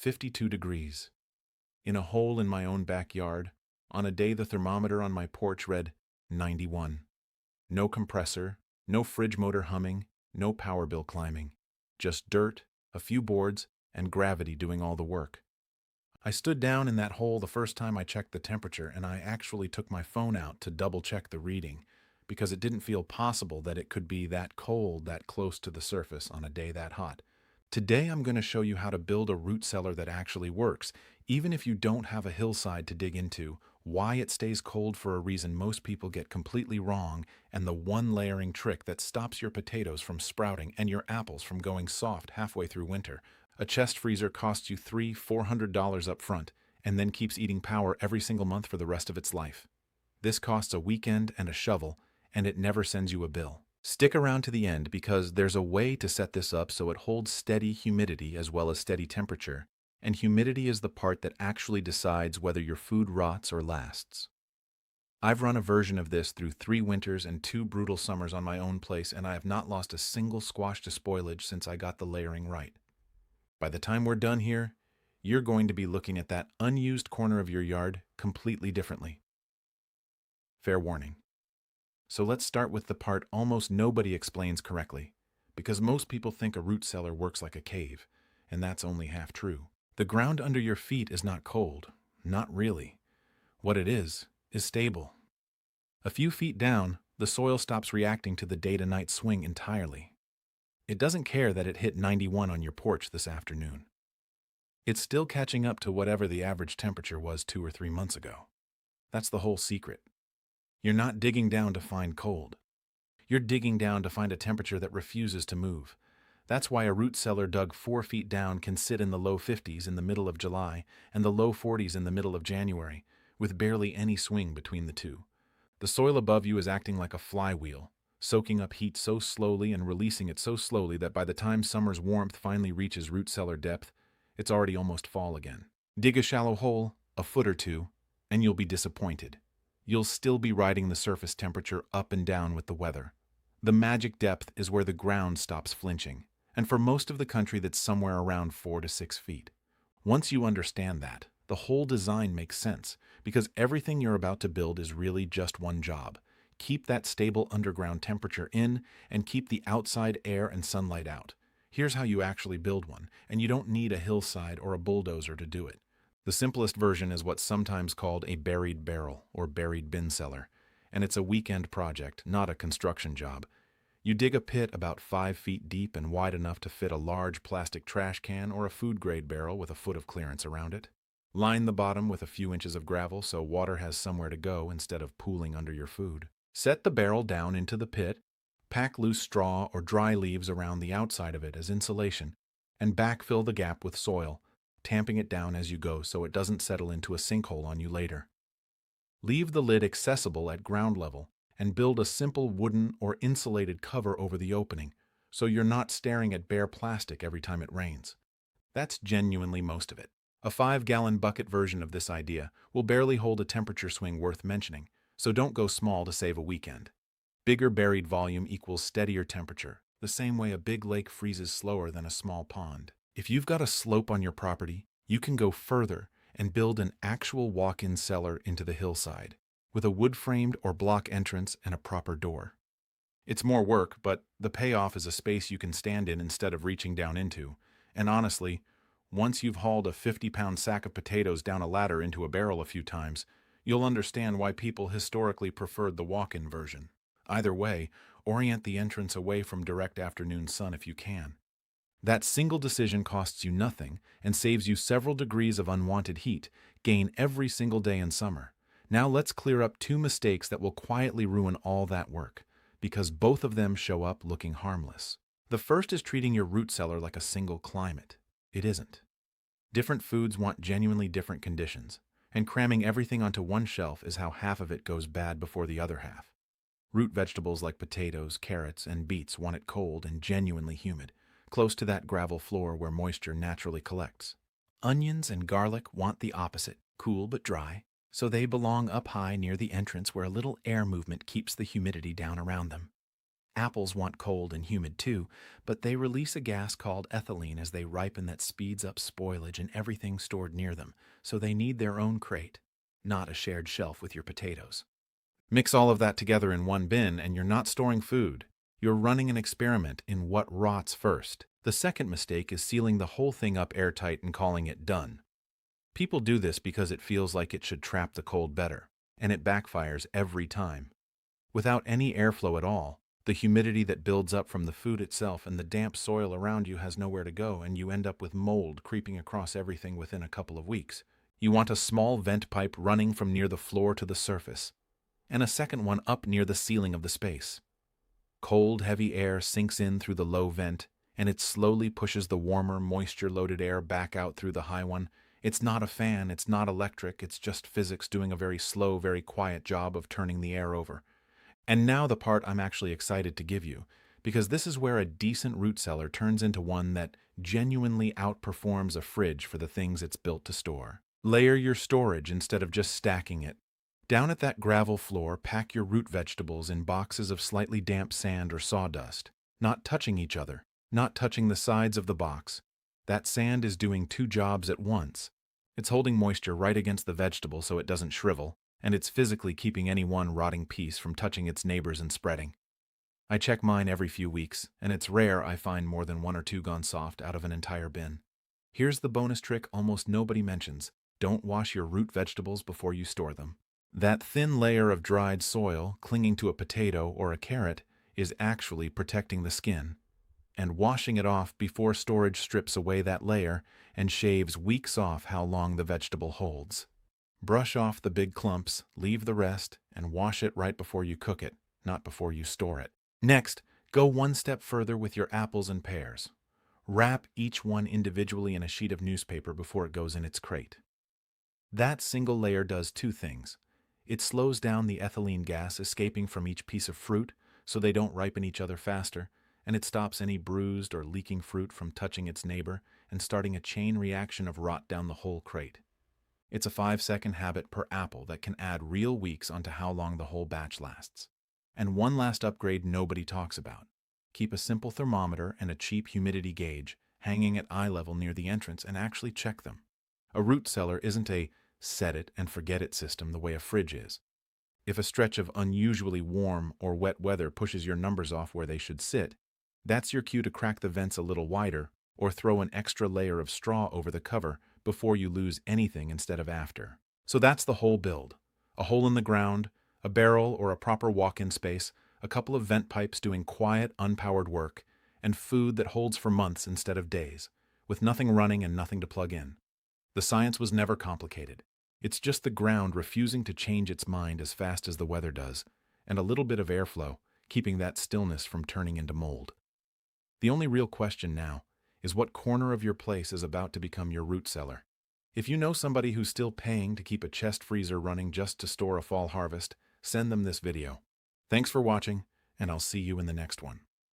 52 degrees. In a hole in my own backyard, on a day the thermometer on my porch read 91. No compressor, no fridge motor humming, no power bill climbing. Just dirt, a few boards, and gravity doing all the work. I stood down in that hole the first time I checked the temperature, and I actually took my phone out to double-check the reading, because it didn't feel possible that it could be that cold that close to the surface on a day that hot. Today I'm going to show you how to build a root cellar that actually works, even if you don't have a hillside to dig into, why it stays cold for a reason most people get completely wrong, and the one layering trick that stops your potatoes from sprouting and your apples from going soft halfway through winter. A chest freezer costs you $400 up front, and then keeps eating power every single month for the rest of its life. This costs a weekend and a shovel, and it never sends you a bill. Stick around to the end because there's a way to set this up so it holds steady humidity as well as steady temperature, and humidity is the part that actually decides whether your food rots or lasts. I've run a version of this through 3 winters and 2 brutal summers on my own place, and I have not lost a single squash to spoilage since I got the layering right. By the time we're done here, you're going to be looking at that unused corner of your yard completely differently. Fair warning. So let's start with the part almost nobody explains correctly, because most people think a root cellar works like a cave, and that's only half true. The ground under your feet is not cold, not really. What it is stable. A few feet down, the soil stops reacting to the day-to-night swing entirely. It doesn't care that it hit 91 on your porch this afternoon. It's still catching up to whatever the average temperature was 2 or 3 months ago. That's the whole secret. You're not digging down to find cold. You're digging down to find a temperature that refuses to move. That's why a root cellar dug 4 feet down can sit in the low 50s in the middle of July and the low 40s in the middle of January, with barely any swing between the two. The soil above you is acting like a flywheel, soaking up heat so slowly and releasing it so slowly that by the time summer's warmth finally reaches root cellar depth, it's already almost fall again. Dig a shallow hole, a foot or two, and you'll be disappointed. You'll still be riding the surface temperature up and down with the weather. The magic depth is where the ground stops flinching, and for most of the country that's somewhere around 4 to 6 feet. Once you understand that, the whole design makes sense, because everything you're about to build is really just one job. Keep that stable underground temperature in, and keep the outside air and sunlight out. Here's how you actually build one, and you don't need a hillside or a bulldozer to do it. The simplest version is what's sometimes called a buried barrel or buried bin cellar, and it's a weekend project, not a construction job. You dig a pit about 5 feet deep and wide enough to fit a large plastic trash can or a food-grade barrel with a foot of clearance around it. Line the bottom with a few inches of gravel so water has somewhere to go instead of pooling under your food. Set the barrel down into the pit, pack loose straw or dry leaves around the outside of it as insulation, and backfill the gap with soil, tamping it down as you go so it doesn't settle into a sinkhole on you later. Leave the lid accessible at ground level and build a simple wooden or insulated cover over the opening so you're not staring at bare plastic every time it rains. That's genuinely most of it. A 5-gallon bucket version of this idea will barely hold a temperature swing worth mentioning, so don't go small to save a weekend. Bigger buried volume equals steadier temperature, the same way a big lake freezes slower than a small pond. If you've got a slope on your property, you can go further and build an actual walk-in cellar into the hillside, with a wood-framed or block entrance and a proper door. It's more work, but the payoff is a space you can stand in instead of reaching down into, and honestly, once you've hauled a 50-pound sack of potatoes down a ladder into a barrel a few times, you'll understand why people historically preferred the walk-in version. Either way, orient the entrance away from direct afternoon sun if you can. That single decision costs you nothing and saves you several degrees of unwanted heat, gain every single day in summer. Now let's clear up 2 mistakes that will quietly ruin all that work, because both of them show up looking harmless. The first is treating your root cellar like a single climate. It isn't. Different foods want genuinely different conditions, and cramming everything onto one shelf is how half of it goes bad before the other half. Root vegetables like potatoes, carrots, and beets want it cold and genuinely humid, close to that gravel floor where moisture naturally collects. Onions and garlic want the opposite, cool but dry, so they belong up high near the entrance where a little air movement keeps the humidity down around them. Apples want cold and humid too, but they release a gas called ethylene as they ripen that speeds up spoilage and everything stored near them, so they need their own crate, not a shared shelf with your potatoes. Mix all of that together in one bin and you're not storing food. You're running an experiment in what rots first. The second mistake is sealing the whole thing up airtight and calling it done. People do this because it feels like it should trap the cold better, and it backfires every time. Without any airflow at all, the humidity that builds up from the food itself and the damp soil around you has nowhere to go, and you end up with mold creeping across everything within a couple of weeks. You want a small vent pipe running from near the floor to the surface, and a second one up near the ceiling of the space. Cold, heavy air sinks in through the low vent, and it slowly pushes the warmer, moisture-loaded air back out through the high one. It's not a fan, it's not electric, it's just physics doing a very slow, very quiet job of turning the air over. And now the part I'm actually excited to give you, because this is where a decent root cellar turns into one that genuinely outperforms a fridge for the things it's built to store. Layer your storage instead of just stacking it. Down at that gravel floor, pack your root vegetables in boxes of slightly damp sand or sawdust, not touching each other, not touching the sides of the box. That sand is doing two jobs at once. It's holding moisture right against the vegetable so it doesn't shrivel, and it's physically keeping any one rotting piece from touching its neighbors and spreading. I check mine every few weeks, and it's rare I find more than one or two gone soft out of an entire bin. Here's the bonus trick almost nobody mentions. Don't wash your root vegetables before you store them. That thin layer of dried soil clinging to a potato or a carrot is actually protecting the skin, and washing it off before storage strips away that layer and shaves weeks off how long the vegetable holds. Brush off the big clumps, leave the rest, and wash it right before you cook it, not before you store it. Next, go one step further with your apples and pears. Wrap each one individually in a sheet of newspaper before it goes in its crate. That single layer does two things. It slows down the ethylene gas escaping from each piece of fruit so they don't ripen each other faster, and it stops any bruised or leaking fruit from touching its neighbor and starting a chain reaction of rot down the whole crate. It's a 5-second habit per apple that can add real weeks onto how long the whole batch lasts. And one last upgrade nobody talks about. Keep a simple thermometer and a cheap humidity gauge hanging at eye level near the entrance and actually check them. A root cellar isn't a set-it-and-forget-it system the way a fridge is. If a stretch of unusually warm or wet weather pushes your numbers off where they should sit, that's your cue to crack the vents a little wider or throw an extra layer of straw over the cover before you lose anything instead of after. So that's the whole build. A hole in the ground, a barrel or a proper walk-in space, a couple of vent pipes doing quiet, unpowered work, and food that holds for months instead of days, with nothing running and nothing to plug in. The science was never complicated. It's just the ground refusing to change its mind as fast as the weather does, and a little bit of airflow, keeping that stillness from turning into mold. The only real question now is what corner of your place is about to become your root cellar. If you know somebody who's still paying to keep a chest freezer running just to store a fall harvest, send them this video. Thanks for watching, and I'll see you in the next one.